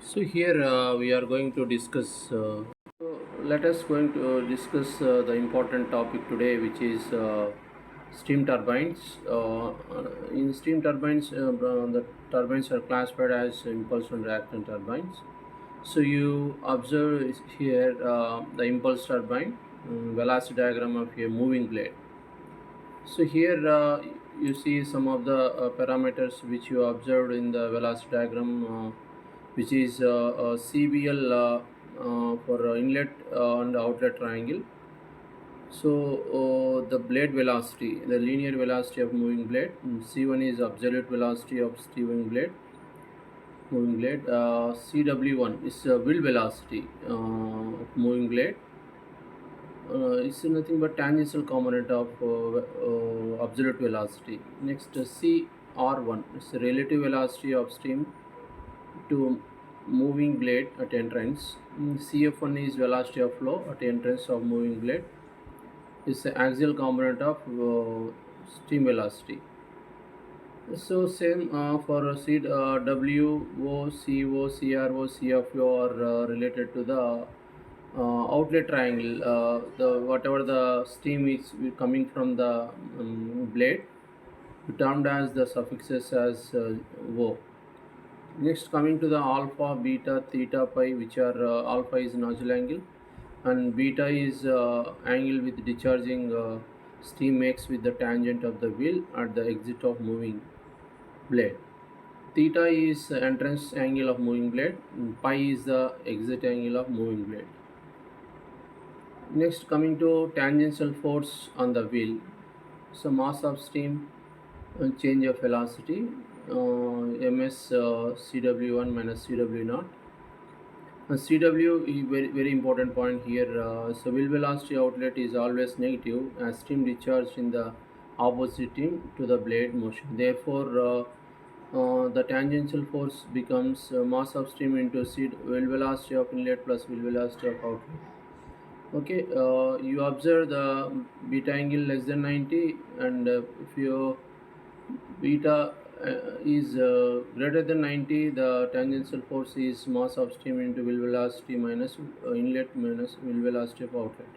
So here we are going to discuss. Let us going to discuss the important topic today, which is steam turbines. In steam turbines, the turbines are classified as impulse and reactant turbines. So you observe here the impulse turbine, velocity diagram of a moving blade. So here you see some of the parameters which you observed in the velocity diagram, which is CBL for inlet and outlet triangle. So the blade velocity, the linear velocity of moving blade. C1 is absolute velocity of moving blade. CW1 is wheel velocity of moving blade. It's nothing but tangential component of absolute velocity. Next, CR1 is the relative velocity of steam to moving blade at entrance. CF1 is velocity of flow at entrance of moving blade. Is the axial component of steam velocity. So same for CWO, CO, CRO, CFO are related to the outlet triangle. The whatever the steam is coming from the blade, termed as the suffixes as O. Next, coming to the alpha, beta, theta, pi, which are alpha is nozzle angle, and beta is angle with discharging steam makes with the tangent of the wheel at the exit of moving blade. Theta is entrance angle of moving blade, and pi is the exit angle of moving blade. Next, coming to tangential force on the wheel. So mass of steam and change of velocity, ms cw1 minus cw0. Cw is very important point here. So wheel velocity outlet is always negative as steam discharged in the opposite team to the blade motion. Therefore, the tangential force becomes mass of steam into wheel velocity of inlet plus wheel velocity of outlet. Okay, you observe the beta angle less than 90, and if you beta is greater than 90, the tangential force is mass of steam into wheel velocity minus inlet minus wheel velocity of outlet.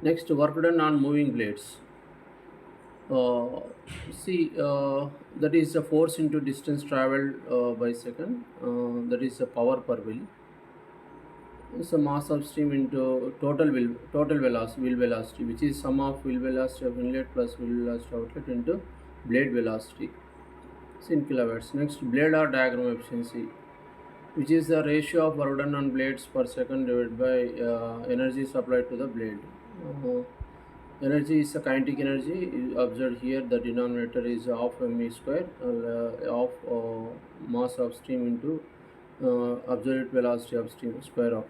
Next, work done on moving blades. uh, See, that is the force into distance traveled by second, that is the power per wheel. It's a mass of steam into wheel velocity, which is sum of wheel velocity of inlet plus wheel velocity outlet into blade velocity. It's in kilowatts. Next, blade or diagram efficiency, which is the ratio of work done on blades per second divided by energy supplied to the blade. Uh, Energy is a kinetic energy. Observed here, the denominator is half me square, of mass of steam into absolute velocity of steam square of.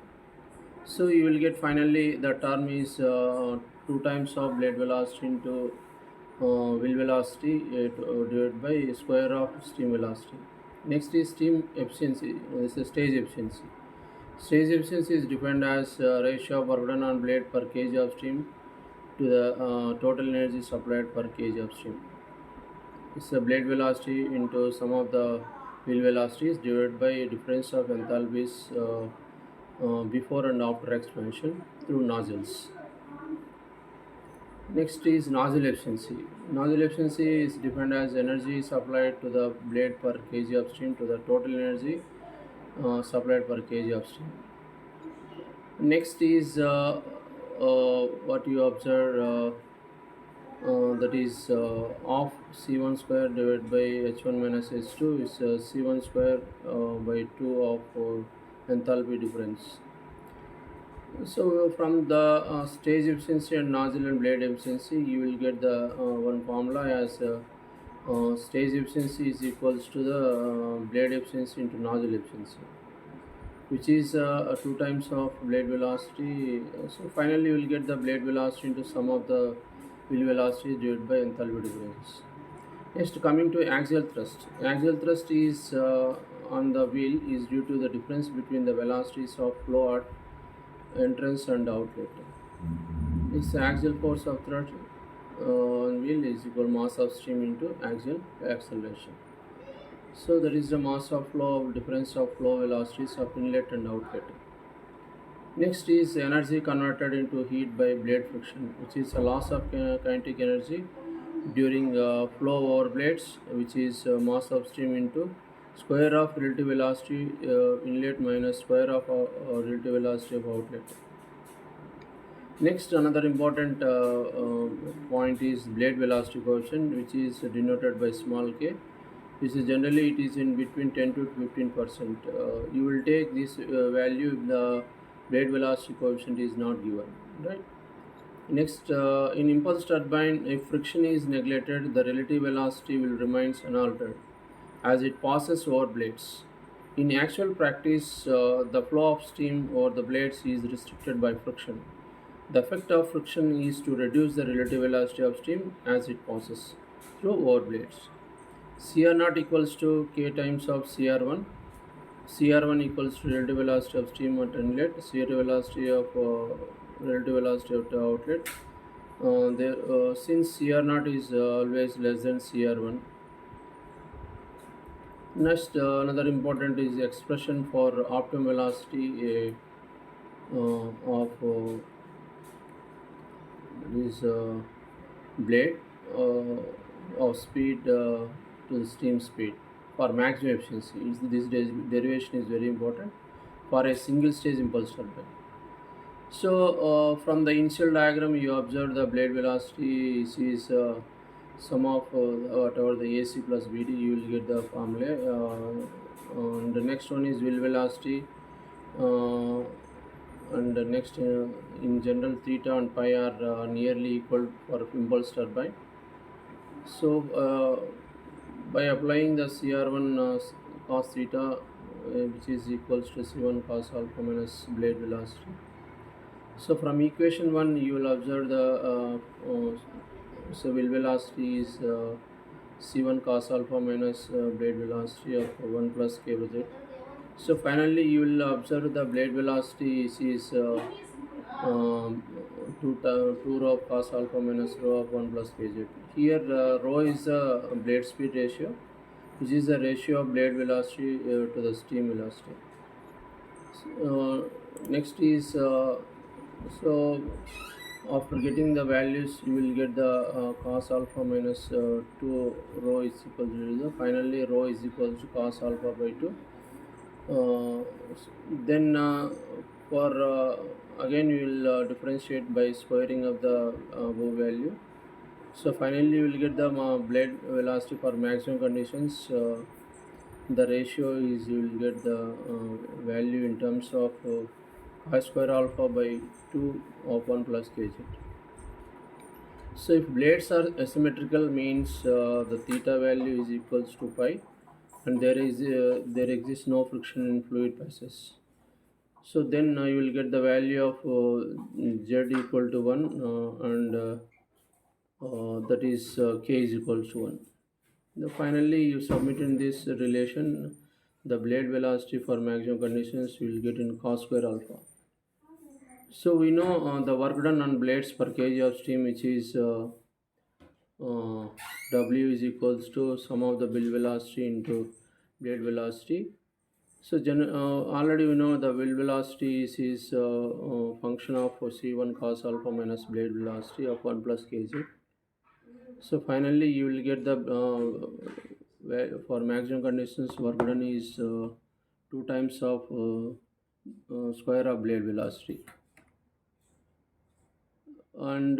So you will get finally the term is 2 times of blade velocity into wheel velocity divided by square of steam velocity. Next is steam efficiency. This is stage efficiency. Stage efficiency is defined as ratio of work done on blade per kg of steam to the total energy supplied per kg of steam. It's the blade velocity into sum of the wheel velocities divided by difference of enthalpies before and after expansion through nozzles. Next is nozzle efficiency. Nozzle efficiency is defined as energy supplied to the blade per kg of steam to the total energy supplied per kg of steam. Next is what you observe, that is of C1 square divided by H1 minus H2 is C1 square by 2 of enthalpy difference. So from the stage efficiency and nozzle and blade efficiency, you will get the one formula as stage efficiency is equals to the blade efficiency into nozzle efficiency, which is 2 times of blade velocity. So finally, you will get the blade velocity into sum of the wheel velocity divided by enthalpy difference. Next, coming to axial thrust. Axial thrust is on the wheel is due to the difference between the velocities of flow at entrance and outlet. Its axial force of thrust on wheel is equal mass of steam into axial acceleration. So there is the mass of flow, difference of flow velocities of inlet and outlet. Next is energy converted into heat by blade friction, which is a loss of kinetic energy during flow over blades, which is mass of steam into square of relative velocity inlet minus square of relative velocity of outlet. Next, another important point is blade velocity coefficient, which is denoted by small k. This is generally it is in between 10 to 15%. You will take this value if the blade velocity coefficient is not given, right? Next, in impulse turbine, if friction is neglected, the relative velocity will remain unaltered as it passes over blades. In actual practice, the flow of steam over the blades is restricted by friction. The effect of friction is to reduce the relative velocity of steam as it passes through over blades. Cr naught equals to k times of Cr1. Cr1 equals to relative velocity of steam at inlet, Cr velocity of relative velocity of the outlet. Since Cr naught is always less than Cr1. Next, another important is the expression for optimum velocity of this blade of speed to the steam speed for maximum efficiency. This derivation is very important for a single stage impulse turbine. So from the initial diagram you observe the blade velocity is sum of whatever the AC plus BD, you will get the formula. And the next one is wheel velocity, uh, and the next in general theta and pi are nearly equal for impulse turbine. So by applying the CR1 cos theta, which is equals to C1 cos alpha minus blade velocity. So from equation 1 you will observe the so wheel velocity is C1 cos alpha minus blade velocity of 1 plus k by z. So finally you will observe the blade velocity is 2 rho of cos alpha minus rho of 1 plus kz. Here rho is the blade speed ratio, which is the ratio of blade velocity to the steam velocity. Next is so after getting the values you will get the cos alpha minus 2 rho is equal to 0. Finally rho is equal to cos alpha by 2. Then for again we will differentiate by squaring of the above value. So finally you will get the blade velocity for maximum conditions. The ratio is you will get the value in terms of chi square alpha by 2 of 1 plus kz. So if blades are asymmetrical means the theta value is equals to pi, and there exists no friction in fluid passes. So then you will get the value of z equal to 1, and that is k is equal to 1. Finally you submit in this relation the blade velocity for maximum conditions you will get in cos square alpha. So we know the work done on blades per kg of steam, which is W is equals to sum of the wheel velocity into blade velocity. So already we know the wheel velocity is function of C1 cos alpha minus blade velocity of 1 plus kg. So finally you will get the for maximum conditions work done is 2 times of square of blade velocity. And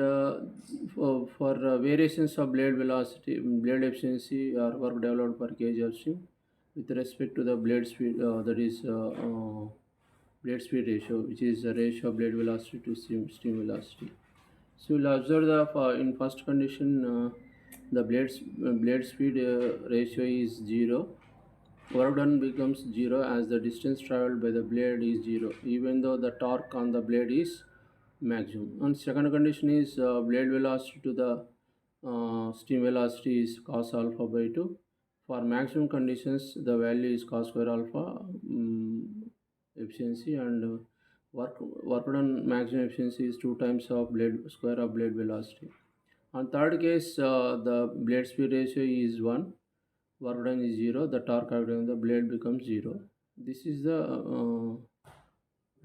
for variations of blade velocity, blade efficiency or work developed per kg of steam with respect to the blade speed, that is blade speed ratio, which is the ratio of blade velocity to steam velocity. So you'll observe the in first condition the blade speed ratio is 0. Work done becomes 0 as the distance traveled by the blade is 0, even though the torque on the blade is maximum. And second condition is blade velocity to the steam velocity is cos alpha by 2. For maximum conditions the value is cos square alpha efficiency, and work done maximum efficiency is 2 times of blade square of blade velocity. On third case the blade speed ratio is 1, work done is zero, the torque acting on the blade becomes zero. This is the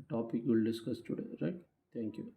topic we'll discuss today, right? Thank you.